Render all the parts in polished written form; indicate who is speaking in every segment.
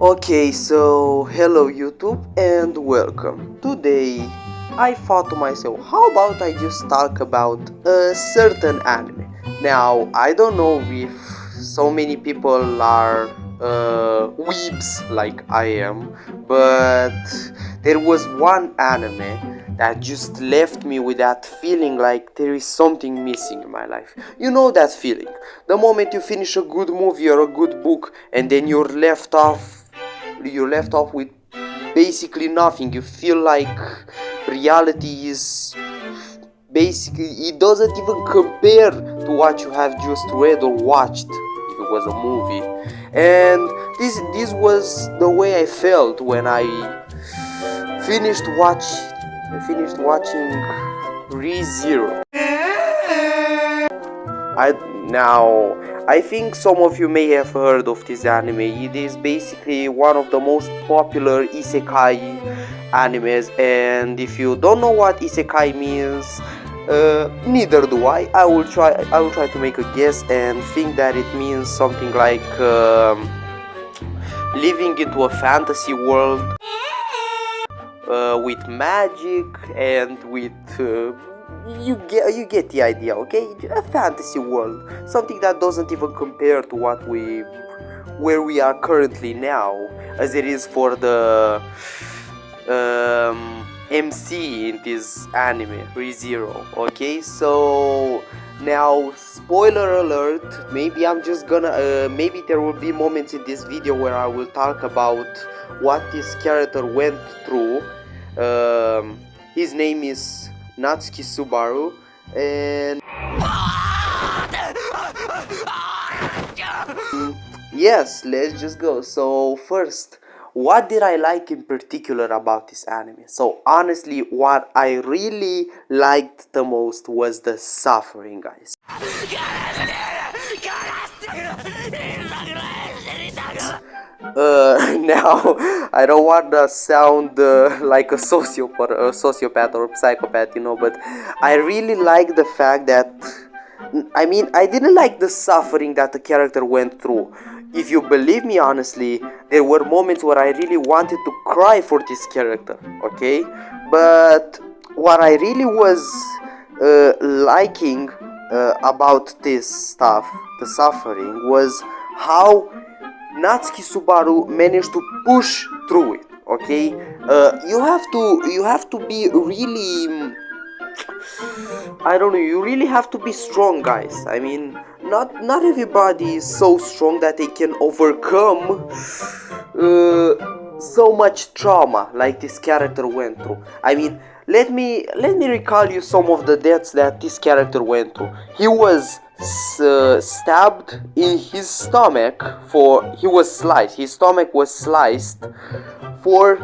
Speaker 1: Okay, so hello YouTube and welcome. Today I thought to myself, how about I just talk about a certain anime? Now, I don't know if so many people are weebs like I am, but there was one anime that just left me with that feeling like there is something missing in my life. You know that feeling? The moment you finish a good movie or a good book and then you're left off with basically nothing. You feel like reality is basically, it doesn't even compare to what you have just read or watched if it was a movie. And this was the way I felt when I finished watching ReZero. I think some of you may have heard of this anime. It is basically one of the most popular isekai animes, and if you don't know what isekai means, neither do I. I will try to make a guess and think that it means something like living into a fantasy world with magic and with you get the idea, okay? A fantasy world, something that doesn't even compare to where we are currently now, as it is for the MC in this anime, ReZero. Okay, so now, spoiler alert. Maybe I'm just gonna maybe there will be moments in this video where I will talk about what this character went through. His name is Natsuki Subaru, and yes, let's just go. So first, what did I like in particular about this anime? So honestly, what I really liked the most was the suffering, guys. Now, I don't want to sound like a sociopath or a psychopath, but I really like the fact that, I didn't like the suffering that the character went through. If you believe me, honestly, there were moments where I really wanted to cry for this character, okay? But what I really was liking about this stuff, the suffering, was how Natsuki Subaru managed to push through it. Okay, you have to be really, I don't know. You really have to be strong, guys. I mean, not everybody is so strong that they can overcome so much trauma like this character went through. I mean, let me recall you some of the deaths that this character went through. He was stabbed in his stomach his stomach was sliced for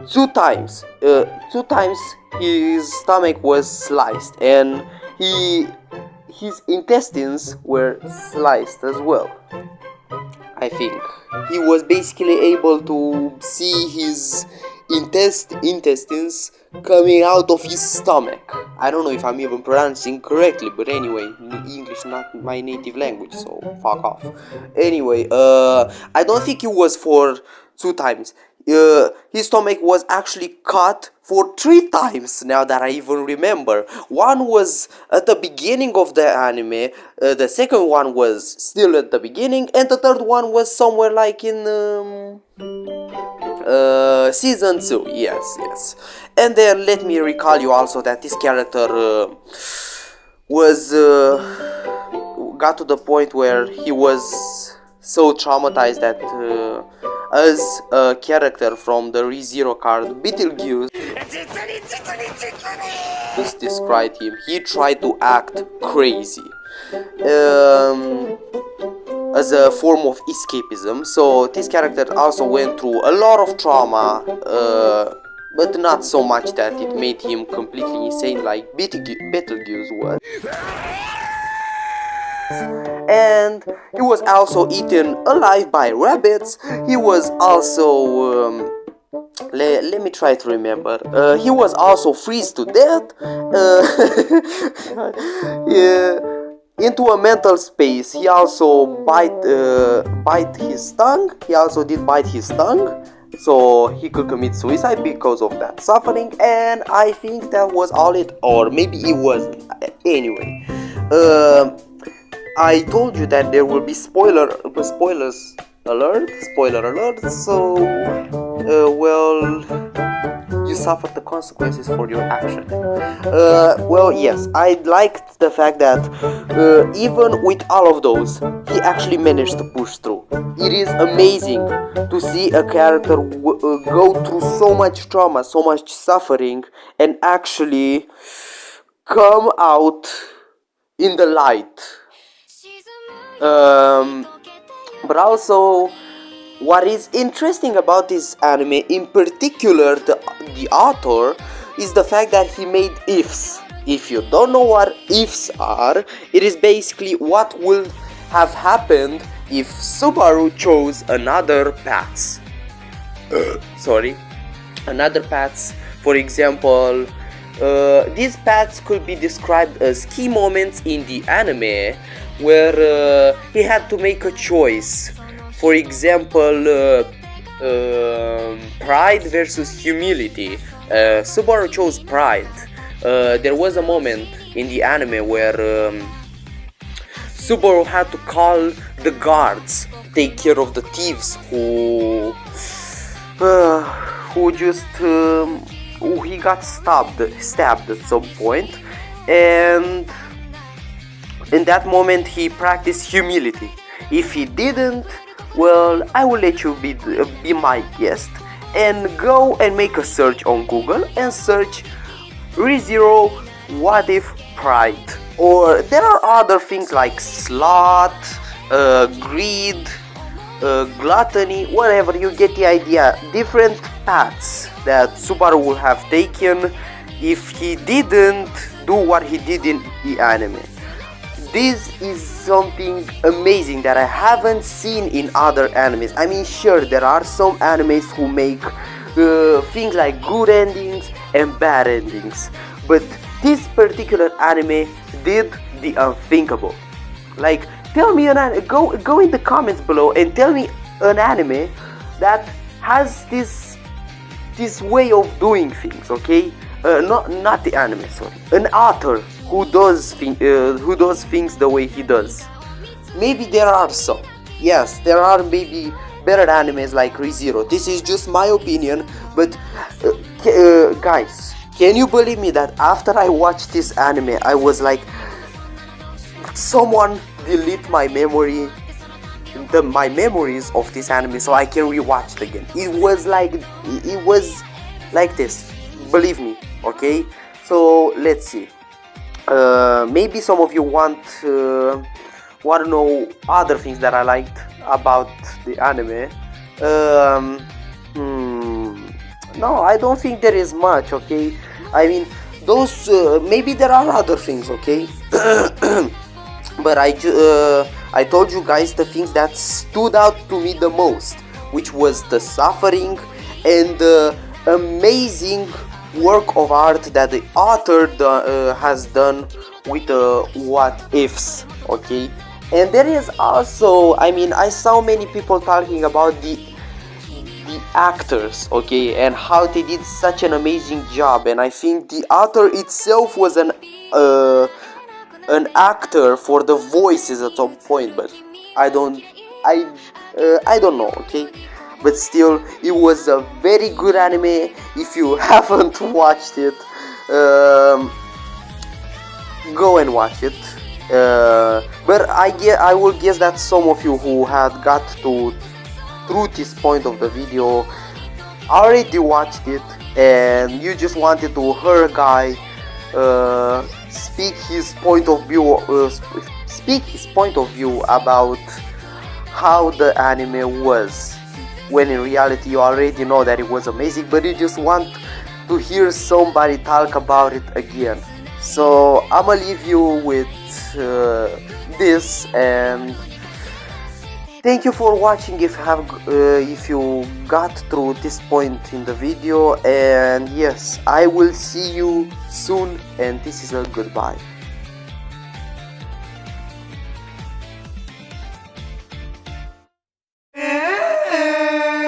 Speaker 1: 2 times. 2 times his stomach was sliced, and his intestines were sliced as well. I think he was basically able to see his intestines coming out of his stomach. I don't know if I'm even pronouncing correctly, but anyway, English not my native language, so fuck off. Anyway, I don't think it was for 2 times. His stomach was actually cut for 3 times, now that I even remember. One was at the beginning of the anime, the second one was still at the beginning, and the third one was somewhere like in season 2. Yes. And then let me recall you also that this character was got to the point where he was so traumatized that as a character from the ReZero card, Betelgeuse just described him. He tried to act crazy as a form of escapism. So this character also went through a lot of trauma, but not so much that it made him completely insane like Betelgeuse was. And he was also eaten alive by rabbits. He was also let me try to remember. He was also freeze to death. Yeah. into a mental space. He also bite his tongue. He also did bite his tongue, so he could commit suicide because of that suffering. And I think that was all it, or maybe it wasn't. Anyway, I told you that there will be spoilers alert. So well, you suffer the consequences for your action. Well, yes, I liked the fact that even with all of those, he actually managed to push through. It is amazing to see a character go through so much trauma, so much suffering, and actually come out in the light. But also, what is interesting about this anime, in particular the author, is the fact that he made ifs. If you don't know what ifs are, it is basically what will have happened if Subaru chose another path. Another path. For example, these paths could be described as key moments in the anime where he had to make a choice. For example, pride versus humility. Subaru chose pride. There was a moment in the anime where Subaru had to call the guards to take care of the thieves who he got stabbed at some point, and in that moment he practiced humility. If he didn't, well, I will let you be my guest and go and make a search on Google and search ReZero what if pride. Or there are other things like sloth, greed, gluttony, whatever, you get the idea. Different paths that Subaru would have taken if he didn't do what he did in the anime. This is something amazing that I haven't seen in other animes. I mean, sure, there are some animes who make things like good endings and bad endings, but this particular anime did the unthinkable. Like, tell me go in the comments below and tell me an anime that has this way of doing things, okay? Not the anime, sorry. An author who does things the way he does. Maybe there are some. Yes, there are maybe better animes like ReZero. This is just my opinion, but guys, can you believe me that after I watched this anime, I was like, someone delete my memories of this anime so I can rewatch it again. It was like this, believe me, okay? So let's see. Maybe some of you want to know other things that I liked about the anime. No, I don't think there is much, okay? I mean, those maybe there are other things, okay? But I told you guys the things that stood out to me the most, which was the suffering and the amazing work of art that the author has done with the what ifs, okay? And there is also, I mean, I saw many people talking about the actors, okay, and how they did such an amazing job, and I think the author itself was an actor for the voices at some point, but I don't know, okay? But still, it was a very good anime. If you haven't watched it, go and watch it. But I will guess that some of you who had got through this point of the video already watched it, and you just wanted to hear a guy speak his point of view about how the anime was, when in reality you already know that it was amazing, but you just want to hear somebody talk about it again. So I'ma leave you with this, and thank you for watching if you got through this point in the video, and yes, I will see you soon, and this is a goodbye.